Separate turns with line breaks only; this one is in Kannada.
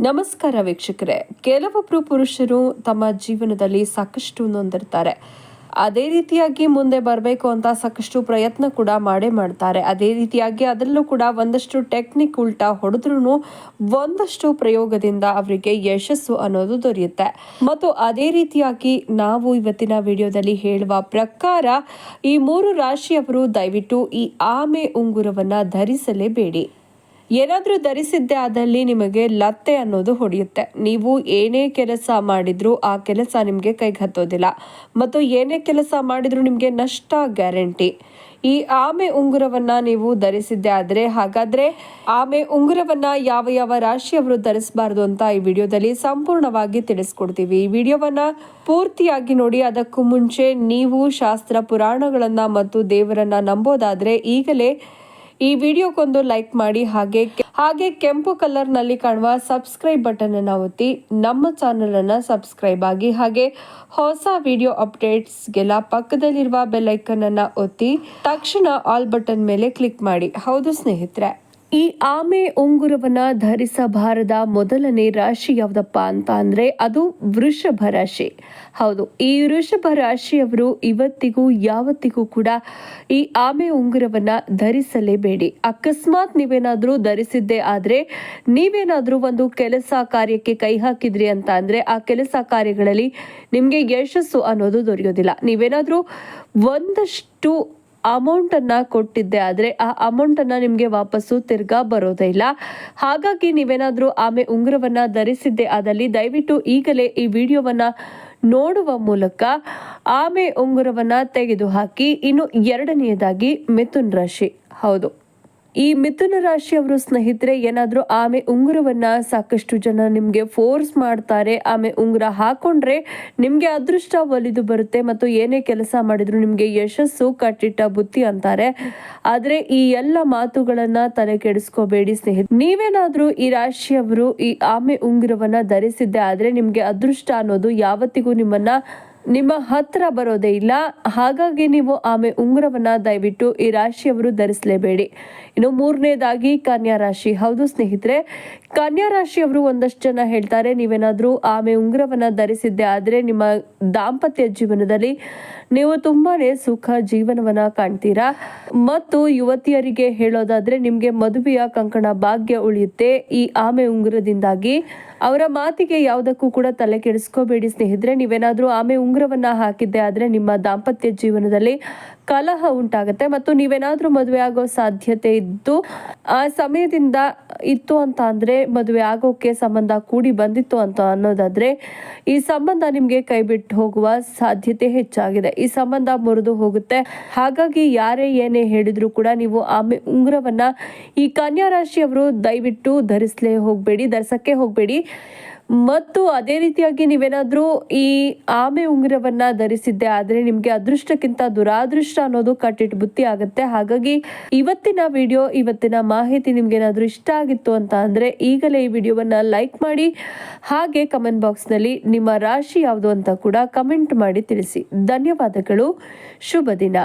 ನಮಸ್ಕಾರ ವೀಕ್ಷಕರೇ. ಕೆಲವೊಬ್ಬರು ಪುರುಷರು ತಮ್ಮ ಜೀವನದಲ್ಲಿ ಸಾಕಷ್ಟು ನೊಂದಿರ್ತಾರೆ. ಅದೇ ರೀತಿಯಾಗಿ ಮುಂದೆ ಬರಬೇಕು ಅಂತ ಸಾಕಷ್ಟು ಪ್ರಯತ್ನ ಕೂಡ ಮಾಡ್ತಾರೆ. ಅದೇ ರೀತಿಯಾಗಿ ಅದರಲ್ಲೂ ಕೂಡ ಒಂದಷ್ಟು ಟೆಕ್ನಿಕ್ ಉಲ್ಟಾ ಹೊಡೆದ್ರೂ ಒಂದಷ್ಟು ಪ್ರಯೋಗದಿಂದ ಅವರಿಗೆ ಯಶಸ್ಸು ಅನ್ನೋದು ದೊರೆಯುತ್ತೆ. ಮತ್ತು ಅದೇ ರೀತಿಯಾಗಿ ನಾವು ಇವತ್ತಿನ ವಿಡಿಯೋದಲ್ಲಿ ಹೇಳುವ ಪ್ರಕಾರ ಈ 3 ರಾಶಿಯವರು ದಯವಿಟ್ಟು ಈ ಆಮೆ ಉಂಗುರವನ್ನ ಧರಿಸಲೇಬೇಡಿ. ಏನಾದರೂ ಧರಿಸಿದ್ದೆ ಆದಲ್ಲಿ ನಿಮಗೆ ಲತ್ತೆ ಅನ್ನೋದು ಹೊಡೆಯುತ್ತೆ. ನೀವು ಏನೇ ಕೆಲಸ ಮಾಡಿದ್ರೂ ಆ ಕೆಲಸ ನಿಮಗೆ ಕೈಗೆ ಹತ್ತೋದಿಲ್ಲ ಮತ್ತು ಏನೇ ಕೆಲಸ ಮಾಡಿದ್ರೂ ನಿಮಗೆ ನಷ್ಟ ಗ್ಯಾರಂಟಿ. ಈ ಆಮೆ ಉಂಗುರವನ್ನ ನೀವು ಧರಿಸಿದ್ದೆ ಆದರೆ ಹಾಗಾದ್ರೆ ಆಮೆ ಉಂಗುರವನ್ನ ಯಾವ ರಾಶಿಯವರು ಧರಿಸಬಾರದು ಅಂತ ಈ ವಿಡಿಯೋದಲ್ಲಿ ಸಂಪೂರ್ಣವಾಗಿ ತಿಳಿಸ್ಕೊಡ್ತೀವಿ. ಈ ವಿಡಿಯೋವನ್ನ ಪೂರ್ತಿಯಾಗಿ ನೋಡಿ. ಅದಕ್ಕೂ ಮುಂಚೆ ನೀವು ಶಾಸ್ತ್ರ ಪುರಾಣಗಳನ್ನ ಮತ್ತು ದೇವರನ್ನ ನಂಬೋದಾದ್ರೆ ಈಗಲೇ ಈ ವಿಡಿಯೋಕ್ಕೊಂದು ಲೈಕ್ ಮಾಡಿ. ಹಾಗೆ ಕೆಂಪು ಕಲರ್ ನಲ್ಲಿ ಕಾಣುವ ಸಬ್ಸ್ಕ್ರೈಬ್ ಬಟನ್ ಅನ್ನು ಒತ್ತಿ ನಮ್ಮ ಚಾನೆಲ್ ಅನ್ನ ಸಬ್ಸ್ಕ್ರೈಬ್ ಆಗಿ. ಹಾಗೆ ಹೊಸ ವಿಡಿಯೋ ಅಪ್ಡೇಟ್ಸ್ಗೆಲ್ಲ ಪಕ್ಕದಲ್ಲಿರುವ ಬೆಲ್ ಐಕನ್ ಅನ್ನ ಒತ್ತಿ ತಕ್ಷಣ ಆಲ್ ಬಟನ್ ಮೇಲೆ ಕ್ಲಿಕ್ ಮಾಡಿ. ಹೌದು ಸ್ನೇಹಿತರೆ, ಈ ಆಮೆ ಉಂಗುರವನ್ನ ಧರಿಸಬಾರದ ಮೊದಲನೇ ರಾಶಿ ಯಾವ್ದಪ್ಪ ಅಂತ ಅಂದ್ರೆ ಅದು ವೃಷಭ ರಾಶಿ. ಹೌದು, ಈ ವೃಷಭ ರಾಶಿಯವರು ಇವತ್ತಿಗೂ ಯಾವತ್ತಿಗೂ ಕೂಡ ಈ ಆಮೆ ಉಂಗುರವನ್ನ ಧರಿಸಲೇಬೇಡಿ. ಅಕಸ್ಮಾತ್ ನೀವೇನಾದ್ರೂ ಧರಿಸಿದ್ದೇ ಆದ್ರೆ, ನೀವೇನಾದ್ರೂ ಒಂದು ಕೆಲಸ ಕಾರ್ಯಕ್ಕೆ ಕೈ ಹಾಕಿದ್ರಿ ಅಂತ ಅಂದ್ರೆ ಆ ಕೆಲಸ ಕಾರ್ಯಗಳಲ್ಲಿ ನಿಮ್ಗೆ ಯಶಸ್ಸು ಅನ್ನೋದು ದೊರೆಯೋದಿಲ್ಲ. ನೀವೇನಾದ್ರೂ ಒಂದಷ್ಟು ಅಮೌಂಟ್ ಅನ್ನ ಕೊಟ್ಟಿದ್ದೆ ಆದ್ರೆ ಆ ಅಮೌಂಟ್ ಅನ್ನ ನಿಮ್ಗೆ ವಾಪಸ್ಸು ತಿರ್ಗಾ ಬರೋದೇ ಇಲ್ಲ. ಹಾಗಾಗಿ ನೀವೇನಾದ್ರೂ ಆಮೆ ಉಂಗುರವನ್ನ ಧರಿಸಿದ್ದೆ ಆದಲ್ಲಿ ದಯವಿಟ್ಟು ಈಗಲೇ ಈ ವಿಡಿಯೋವನ್ನ ನೋಡುವ ಮೂಲಕ ಆಮೆ ಉಂಗುರವನ್ನ ತೆಗೆದು ಹಾಕಿ. ಇನ್ನು ಎರಡನೆಯದಾಗಿ ಮಿಥುನ್ ರಾಶಿ. ಹೌದು, ಈ ಮಿಥುನ ರಾಶಿಯವರು ಸ್ನೇಹಿತರೆ ಏನಾದ್ರೂ ಆಮೆ ಉಂಗುರವನ್ನ ಸಾಕಷ್ಟು ಜನ ನಿಮ್ಗೆ ಫೋರ್ಸ್ ಮಾಡ್ತಾರೆ. ಆಮೆ ಉಂಗುರ ಹಾಕೊಂಡ್ರೆ ನಿಮ್ಗೆ ಅದೃಷ್ಟ ಒಲಿದು ಬರುತ್ತೆ ಮತ್ತು ಏನೇ ಕೆಲಸ ಮಾಡಿದ್ರು ನಿಮ್ಗೆ ಯಶಸ್ಸು ಕಟ್ಟಿಟ್ಟ ಬುತ್ತಿ ಅಂತಾರೆ. ಆದ್ರೆ ಈ ಎಲ್ಲ ಮಾತುಗಳನ್ನ ತಲೆ ಕೆಡಿಸ್ಕೋಬೇಡಿ ಸ್ನೇಹಿತರೆ. ನೀವೇನಾದ್ರೂ ಈ ರಾಶಿಯವರು ಈ ಆಮೆ ಉಂಗುರವನ್ನ ಧರಿಸಿದ್ದೆ ಆದ್ರೆ ನಿಮ್ಗೆ ಅದೃಷ್ಟ ಅನ್ನೋದು ಯಾವತ್ತಿಗೂ ನಿಮ್ಮ ಹತ್ರ ಬರೋದೇ ಇಲ್ಲ. ಹಾಗಾಗಿ ನೀವು ಆಮೆ ಉಂಗುರವನ್ನ ದಯವಿಟ್ಟು ಈ ರಾಶಿಯವರು ಧರಿಸಲೇಬೇಡಿ. ಇನ್ನು ಮೂರನೇದಾಗಿ ಕನ್ಯಾ ರಾಶಿ. ಹೌದು ಸ್ನೇಹಿತರೆ, ಕನ್ಯಾ ರಾಶಿಯವರು ಒಂದಷ್ಟು ಜನ ಹೇಳ್ತಾರೆ ನೀವೇನಾದ್ರೂ ಆಮೆ ಉಂಗುರವನ್ನ ಧರಿಸಿದ್ದೆ ಆದ್ರೆ ನಿಮ್ಮ ದಾಂಪತ್ಯ ಜೀವನದಲ್ಲಿ ನೀವು ತುಂಬಾನೇ ಸುಖ ಜೀವನವನ್ನ ಕಾಣ್ತೀರಾ. ಮತ್ತು ಯುವತಿಯರಿಗೆ ಹೇಳೋದಾದ್ರೆ ನಿಮ್ಗೆ ಮದುವೆಯ ಕಂಕಣ ಭಾಗ್ಯ ಉಳಿಯುತ್ತೆ ಈ ಆಮೆ ಉಂಗುರದಿಂದಾಗಿ. ಅವರ ಮಾತಿಗೆ ಯಾವುದಕ್ಕೂ ಕೂಡ ತಲೆ ಕೆಡಿಸ್ಕೋಬೇಡಿ ಸ್ನೇಹಿತರೆ. ನೀವೇನಾದ್ರೂ ಆಮೆ ಉಂಗುರವನ್ನ ಹಾಕಿದ್ದೆ ಆದ್ರೆ ನಿಮ್ಮ ದಾಂಪತ್ಯ ಜೀವನದಲ್ಲಿ ಕಲಹ ಉಂಟಾಗುತ್ತೆ ಮತ್ತು ನೀವೇನಾದ್ರೂ ಮದುವೆ ಆಗೋ ಸಾಧ್ಯತೆ ಇದ್ದು ಆ ಸಮಯದಿಂದ ಇತ್ತು ಅಂತ ಅಂದ್ರೆ ಮದುವೆ ಆಗೋಕೆ ಸಂಬಂಧ ಕೂಡಿ ಬಂದಿತ್ತು ಅಂತ ಅನ್ನೋದಾದ್ರೆ ಈ ಸಂಬಂಧ ನಿಮ್ಗೆ ಕೈ ಬಿಟ್ಟು ಹೋಗುವ ಸಾಧ್ಯತೆ ಹೆಚ್ಚಾಗಿದೆ. ಈ ಸಂಬಂಧ ಮುರಿದು ಹೋಗುತ್ತೆ. ಹಾಗಾಗಿ ಯಾರೇ ಏನೇ ಹೇಳಿದ್ರು ಕೂಡ ನೀವು ಆಮೆ ಉಂಗುರವನ್ನ ಈ ಕನ್ಯಾ ರಾಶಿಯವರು ದಯವಿಟ್ಟು ಧರಿಸಕ್ಕೆ ಹೋಗ್ಬೇಡಿ. ಮತ್ತು ಅದೇ ರೀತಿಯಾಗಿ ನೀವೇನಾದ್ರೂ ಈ ಆಮೆ ಉಂಗುರವನ್ನ ಧರಿಸಿದ್ದೆ ಆದ್ರೆ ನಿಮ್ಗೆ ಅದೃಷ್ಟಕ್ಕಿಂತ ದುರಾದೃಷ್ಟ ಅನ್ನೋದು ಕಟ್ಟಿಟ್ಟು ಬುತ್ತಿ ಆಗುತ್ತೆ. ಹಾಗಾಗಿ ಇವತ್ತಿನ ಮಾಹಿತಿ ನಿಮ್ಗೆ ಏನಾದ್ರೂ ಇಷ್ಟ ಆಗಿತ್ತು ಅಂತ ಅಂದ್ರೆ ಈಗಲೇ ಈ ವಿಡಿಯೋವನ್ನ ಲೈಕ್ ಮಾಡಿ. ಹಾಗೆ ಕಮೆಂಟ್ ಬಾಕ್ಸ್ ನಲ್ಲಿ ನಿಮ್ಮ ರಾಶಿ ಯಾವುದು ಅಂತ ಕೂಡ ಕಮೆಂಟ್ ಮಾಡಿ ತಿಳಿಸಿ. ಧನ್ಯವಾದಗಳು. ಶುಭ ದಿನ.